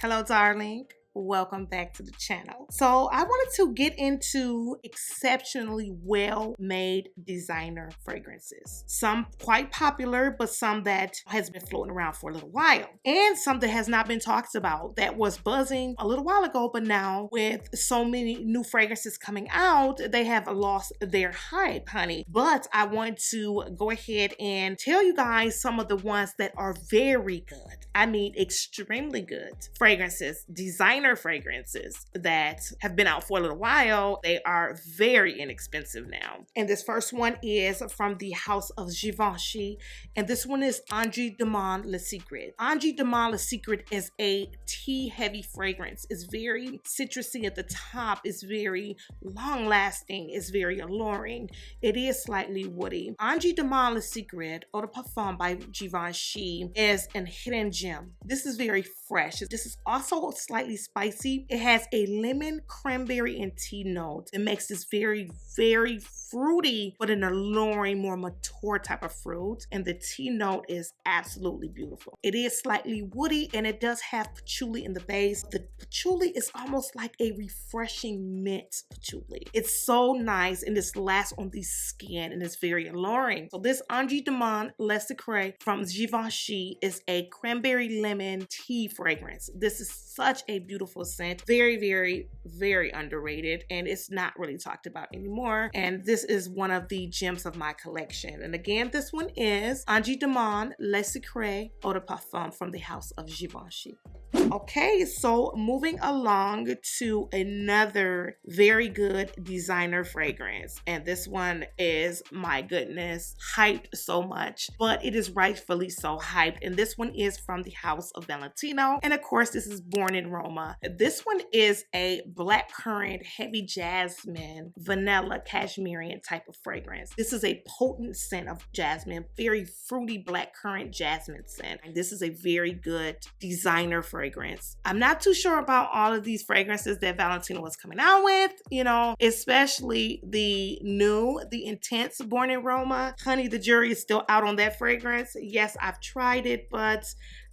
Hello, darling. Welcome back to the channel. So I wanted to get into exceptionally well-made designer fragrances. Some quite popular, but some that has been floating around for a little while. And some that has not been talked about that was buzzing a little while ago, but now with so many new fragrances coming out, they have lost their hype, honey. But I want to go ahead and tell you guys some of the ones that are very good. I mean, extremely good fragrances, designer fragrances that have been out for a little while. They are very inexpensive now. And this first one is from the house of Givenchy, and this one is ANGE Demande Le Secret. ANGE Demande Le Secret is a tea heavy fragrance. It's very citrusy at the top. It's very long lasting. It's very alluring. It is slightly woody. ANGE Demande Le Secret Eau de Parfum by Givenchy is a hidden gem. This is very fresh. This is also slightly spicy. It has a lemon, cranberry, and tea note. It makes this very, very fruity, but an alluring, more mature type of fruit. And the tea note is absolutely beautiful. It is slightly woody, and it does have patchouli in the base. The patchouli is almost like a refreshing mint patchouli. It's so nice, and this lasts on the skin, and it's very alluring. So this ANGE Demande Le Secret from Givenchy is a cranberry lemon tea fragrance. This is such a beautiful scent. Very, very, very underrated, and it's not really talked about anymore. And this is one of the gems of my collection. And again, this one is ANGE Demande Le Secret Eau de Parfum from the house of Givenchy. Okay, so moving along to another very good designer fragrance. And this one is, my goodness, hyped so much, but it is rightfully so hyped. And this one is from the house of Valentino. And of course, this is Born in Roma. This one is a blackcurrant, heavy jasmine, vanilla, cashmere type of fragrance. This is a potent scent of jasmine, very fruity blackcurrant jasmine scent. And this is a very good designer fragrance. I'm not too sure about all of these fragrances that Valentino was coming out with, you know, especially the intense Born in Roma. Honey, the jury is still out on that fragrance. Yes, I've tried it, but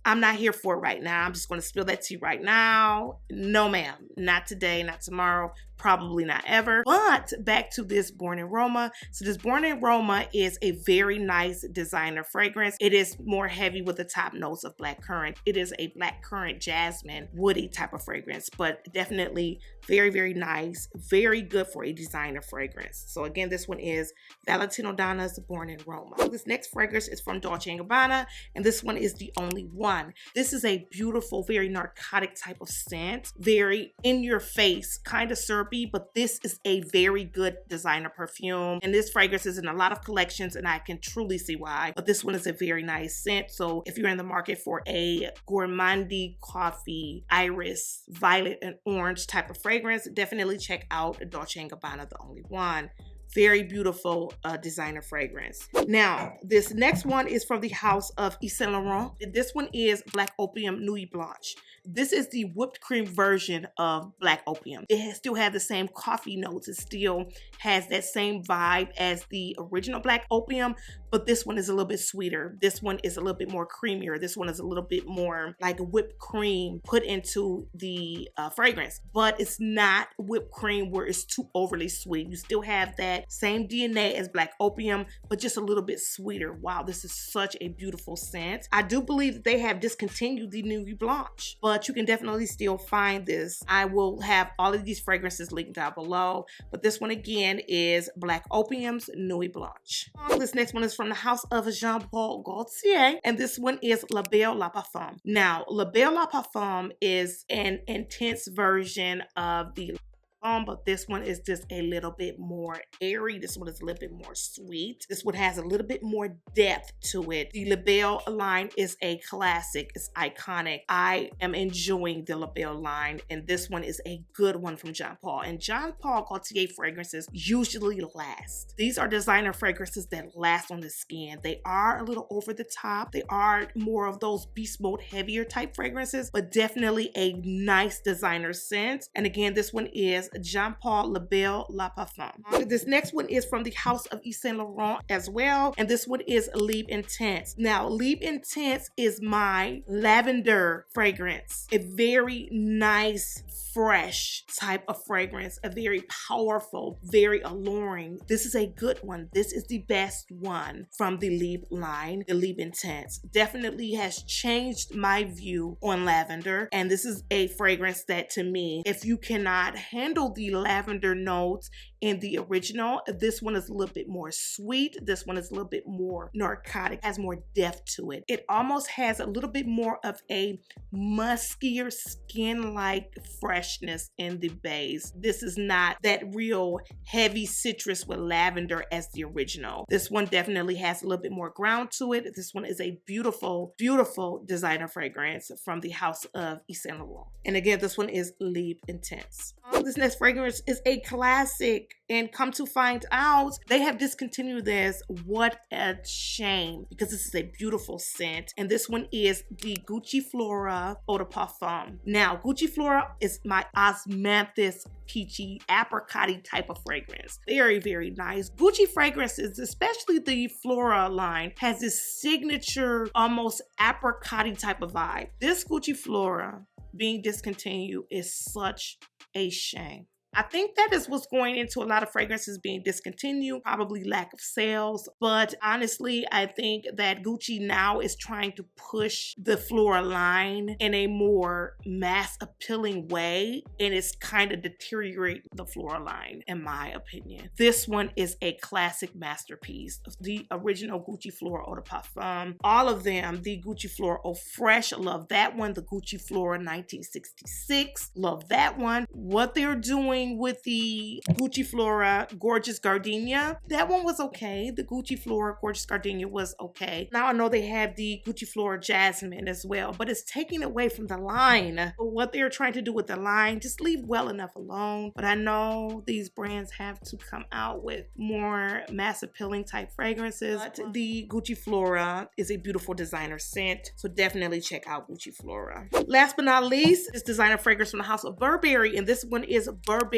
I'm not here for it right now. I'm just going to spill that tea right now. No, ma'am. Not today, not tomorrow, probably not ever. But back to this Born in Roma. So this Born in Roma is a very nice designer fragrance. It is more heavy with the top notes of blackcurrant. It is a blackcurrant jasmine woody type of fragrance, but definitely very, very nice. Very good for a designer fragrance. So again, this one is Valentino Donna's Born in Roma. This next fragrance is from Dolce & Gabbana, and this one is the only one. This is a beautiful, very narcotic type of scent, very in your face, kind of syrupy, but this is a very good designer perfume. And this fragrance is in a lot of collections, and I can truly see why. But this one is a very nice scent. So if you're in the market for a gourmandy coffee, iris, violet, and orange type of fragrance, definitely check out Dolce & Gabbana, the only one. Very beautiful designer fragrance. Now, this next one is from the house of Yves Saint Laurent. This one is Black Opium NUIT Blanche. This is the whipped cream version of Black Opium. It still has the same coffee notes. It still has that same vibe as the original Black Opium, but this one is a little bit sweeter. This one is a little bit more creamier. This one is a little bit more like whipped cream put into the fragrance, but it's not whipped cream where it's too overly sweet. You still have that same DNA as Black Opium, but just a little bit sweeter. Wow, this is such a beautiful scent. I do believe that they have discontinued the NUIT Blanche, but you can definitely still find this. I will have all of these fragrances linked down below, but this one again is Black Opium's NUIT Blanche. This next one is from the house of Jean-Paul Gaultier, and this one is La Belle La Parfum. Now, La Belle La Parfum is an intense version of the but this one is just a little bit more airy. This one is a little bit more sweet. This one has a little bit more depth to it. The La Belle line is a classic. It's iconic. I am enjoying the La Belle line, and this one is a good one from Jean-Paul. And Jean-Paul Gaultier fragrances usually last. These are designer fragrances that last on the skin. They are a little over the top. They are more of those beast mode heavier type fragrances, but definitely a nice designer scent. And again, this one is is Jean Paul Le Bel La Parfum. This next one is from the house of Yves Saint Laurent as well, and this one is Libre Intense. Now, Libre Intense is my lavender fragrance. A very nice, fresh type of fragrance, a very powerful, very alluring. This is a good one. This is the best one from the Libre line, the Libre Intense. Definitely has changed my view on lavender, and this is a fragrance that, to me, if you cannot handle the lavender notes in the original, this one is a little bit more sweet. This one is a little bit more narcotic, has more depth to it. It almost has a little bit more of a muskier skin-like freshness in the base. This is not that real heavy citrus with lavender as the original. This one definitely has a little bit more ground to it. This one is a beautiful, beautiful designer fragrance from the house of Yves Saint Laurent. And again, this one is Libre Intense. This next fragrance is a classic, and come to find out, they have discontinued this. What a shame, because this is a beautiful scent. And this one is the Gucci Flora Eau de Parfum. Now, Gucci Flora is my osmanthus peachy apricot type of fragrance. Very, very nice. Gucci fragrances, especially the Flora line, has this signature almost apricot type of vibe. This Gucci Flora being discontinued is such a shame. I think that is what's going into a lot of fragrances being discontinued, probably lack of sales. But honestly, I think that Gucci now is trying to push the Flora line in a more mass appealing way, and it's kind of deteriorating the Flora line, in my opinion. This one is a classic masterpiece. The original Gucci Flora Eau de Parfum. All of them, the Gucci Flora Eau Fresh, love that one. The Gucci Flora 1966, love that one. What they're doing with the Gucci Flora Gorgeous Gardenia, that one was okay. The Gucci Flora Gorgeous Gardenia was okay. Now I know they have the Gucci Flora Jasmine as well, but it's taking away from the line. What they're trying to do with the line, just leave well enough alone. But I know these brands have to come out with more mass appealing type fragrances. But the Gucci Flora is a beautiful designer scent, so definitely check out Gucci Flora. Last but not least, this designer fragrance from the house of Burberry, and this one is Burberry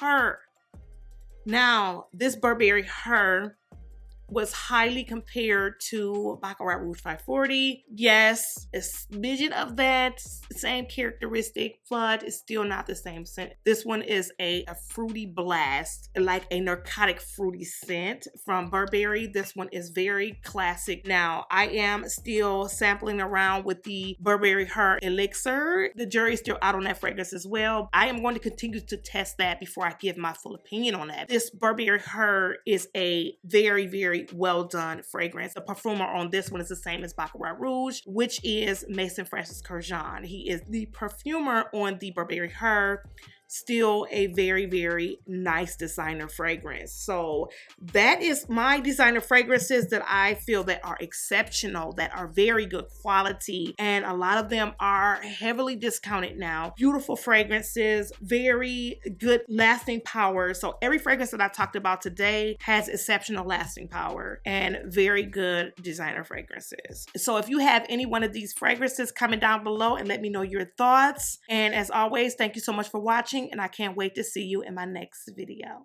Her. Now, this Burberry Her was highly compared to Baccarat Rouge 540. Yes, a smidgen of that same characteristic, but it's still not the same scent. This one is a fruity blast, like a narcotic fruity scent from Burberry. This one is very classic. Now, I am still sampling around with the Burberry Her Elixir. The jury's still out on that fragrance as well. I am going to continue to test that before I give my full opinion on that. This Burberry Her is a very, very well done fragrance. The perfumer on this one is the same as Baccarat Rouge, which is Maison Francis Kurkdjian. He is the perfumer on the Burberry Her. Still a very, very nice designer fragrance. So that is my designer fragrances that I feel that are exceptional, that are very good quality, and a lot of them are heavily discounted now. Beautiful fragrances, very good lasting power. So every fragrance that I talked about today has exceptional lasting power and very good designer fragrances. So if you have any one of these fragrances, comment down below and let me know your thoughts. And as always, thank you so much for watching, and I can't wait to see you in my next video.